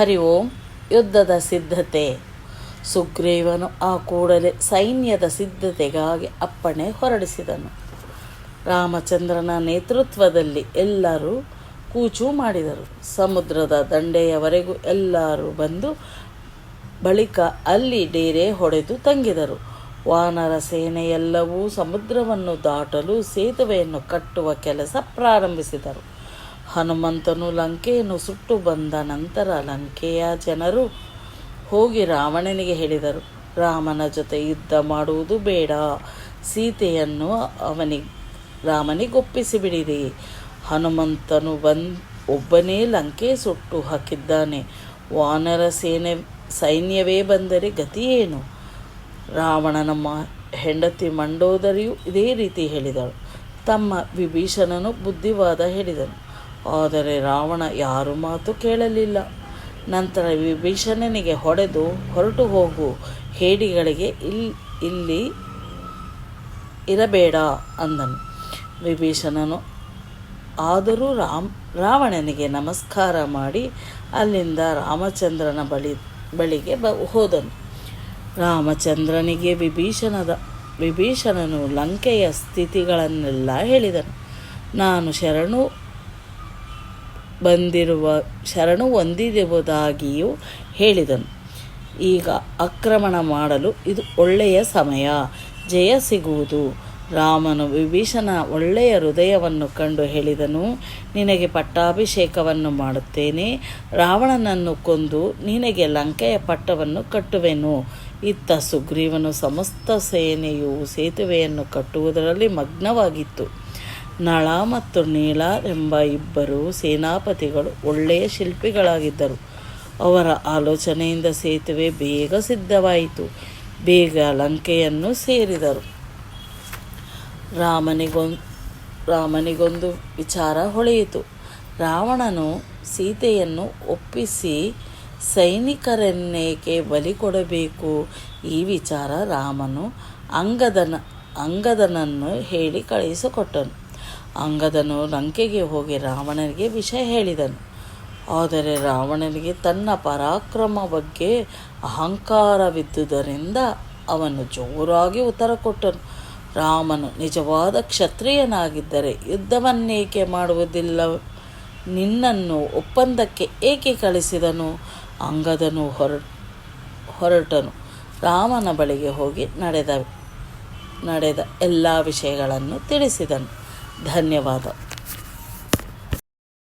ಹರಿ ಓಂ. ಯುದ್ಧದ ಸಿದ್ಧತೆ. ಸುಗ್ರೀವನು ಆ ಕೂಡಲೇ ಸೈನ್ಯದ ಸಿದ್ಧತೆಗಾಗಿ ಅಪ್ಪಣೆ ಹೊರಡಿಸಿದನು. ರಾಮಚಂದ್ರನ ನೇತೃತ್ವದಲ್ಲಿ ಎಲ್ಲರೂ ಕೂಚು ಮಾಡಿದರು. ಸಮುದ್ರದ ದಂಡೆಯವರೆಗೂ ಎಲ್ಲರೂ ಬಂದು ಬಳಿಕ ಅಲ್ಲಿ ಡೇರೆ ಹೊಡೆದು ತಂಗಿದರು. ವಾನರ ಸೇನೆಯೆಲ್ಲವೂ ಸಮುದ್ರವನ್ನು ದಾಟಲು ಸೇತುವೆಯನ್ನು ಕಟ್ಟುವ ಕೆಲಸ ಪ್ರಾರಂಭಿಸಿದರು. ಹನುಮಂತನು ಲಂಕೆಯನ್ನು ಸುಟ್ಟು ಬಂದ ನಂತರ ಲಂಕೆಯ ಜನರು ಹೋಗಿ ರಾವಣನಿಗೆ ಹೇಳಿದರು, ರಾಮನ ಜೊತೆ ಯುದ್ಧ ಮಾಡುವುದು ಬೇಡ, ಸೀತೆಯನ್ನು ರಾಮನಿಗೊಪ್ಪಿಸಿಬಿಡಿರಿ. ಹನುಮಂತನು ಒಬ್ಬನೇ ಲಂಕೆ ಸುಟ್ಟು ಹಾಕಿದ್ದಾನೆ. ವಾನರ ಸೈನ್ಯವೇ ಬಂದರೆ ಗತಿಯೇನು? ರಾವಣನ ಹೆಂಡತಿ ಮಂಡೋದರಿಯು ಇದೇ ರೀತಿ ಹೇಳಿದಳು. ತಮ್ಮ ವಿಭೀಷಣನು ಬುದ್ಧಿವಾದ ಹೇಳಿದನು. ಆದರೆ ರಾವಣ ಯಾರ ಮಾತು ಕೇಳಲಿಲ್ಲ. ನಂತರ ವಿಭೀಷಣನಿಗೆ ಹೊರಟು ಹೋಗು, ಹೇಡಿಗಳಿಗೆ ಇಲ್ಲಿ ಇರಬೇಡ ಅಂದನು. ವಿಭೀಷಣನು ಆದರೂ ರಾವಣನಿಗೆ ನಮಸ್ಕಾರ ಮಾಡಿ ಅಲ್ಲಿಂದ ರಾಮಚಂದ್ರನ ಬಳಿಗೆ ಹೋದನು. ರಾಮಚಂದ್ರನಿಗೆ ವಿಭೀಷಣನು ಲಂಕೆಯ ಸ್ಥಿತಿಗಳನ್ನೆಲ್ಲ ಹೇಳಿದನು. ನಾನು ಶರಣು ಹೊಂದಿರುವುದಾಗಿಯೂ ಹೇಳಿದನು. ಈಗ ಆಕ್ರಮಣ ಮಾಡಲು ಇದು ಒಳ್ಳೆಯ ಸಮಯ, ಜಯ ಸಿಗುವುದು. ರಾಮನು ವಿಭೀಷಣ ಒಳ್ಳೆಯ ಹೃದಯವನ್ನು ಕಂಡು ಹೇಳಿದನು, ನಿನಗೆ ಪಟ್ಟಾಭಿಷೇಕವನ್ನು ಮಾಡುತ್ತೇನೆ, ರಾವಣನನ್ನು ಕೊಂದು ನಿನಗೆ ಲಂಕೆಯ ಪಟ್ಟವನ್ನು ಕಟ್ಟುವೆನು. ಇತ್ತ ಸುಗ್ರೀವನು ಸಮಸ್ತ ಸೇನೆಯು ಸೇತುವೆಯನ್ನು ಕಟ್ಟುವುದರಲ್ಲಿ ಮಗ್ನವಾಗಿತ್ತು. ನಳ ಮತ್ತು ನೀಳ ಎಂಬ ಇಬ್ಬರು ಸೇನಾಪತಿಗಳು ಒಳ್ಳೆಯ ಶಿಲ್ಪಿಗಳಾಗಿದ್ದರು. ಅವರ ಆಲೋಚನೆಯಿಂದ ಸೇತುವೆ ಬೇಗ ಸಿದ್ಧವಾಯಿತು. ಬೇಗ ಲಂಕೆಯನ್ನು ಸೇರಿದರು. ರಾಮನಿಗೊಂದು ವಿಚಾರ ಹೊಳೆಯಿತು. ರಾವಣನು ಸೀತೆಯನ್ನು ಒಪ್ಪಿಸಿ ಸೈನಿಕರನ್ನೇಕೆ ಬಲಿ ಕೊಡಬೇಕು? ಈ ವಿಚಾರ ರಾಮನು ಅಂಗದನನ್ನು ಹೇಳಿ ಕಳುಹಿಸಿಕೊಟ್ಟನು. ಅಂಗದನು ಲಂಕೆಗೆ ಹೋಗಿ ರಾವಣನಿಗೆ ವಿಷಯ ಹೇಳಿದನು. ಆದರೆ ರಾವಣನಿಗೆ ತನ್ನ ಪರಾಕ್ರಮ ಬಗ್ಗೆ ಅಹಂಕಾರವಿದ್ದುದರಿಂದ ಅವನು ಜೋರಾಗಿ ಉತ್ತರ ಕೊಟ್ಟನು. ರಾಮನು ನಿಜವಾದ ಕ್ಷತ್ರಿಯನಾಗಿದ್ದರೆ ಯುದ್ಧವನ್ನೇಕೆ ಮಾಡುವುದಿಲ್ಲ? ನಿನ್ನನ್ನು ಒಪ್ಪಂದಕ್ಕೆ ಏಕೆ ಕಳಿಸಿದನು? ಅಂಗದನು ಹೊರಟನು. ರಾಮನ ಬಳಿಗೆ ಹೋಗಿ ನಡೆದ ಎಲ್ಲ ವಿಷಯಗಳನ್ನು ತಿಳಿಸಿದನು. ಧನ್ಯವಾದ.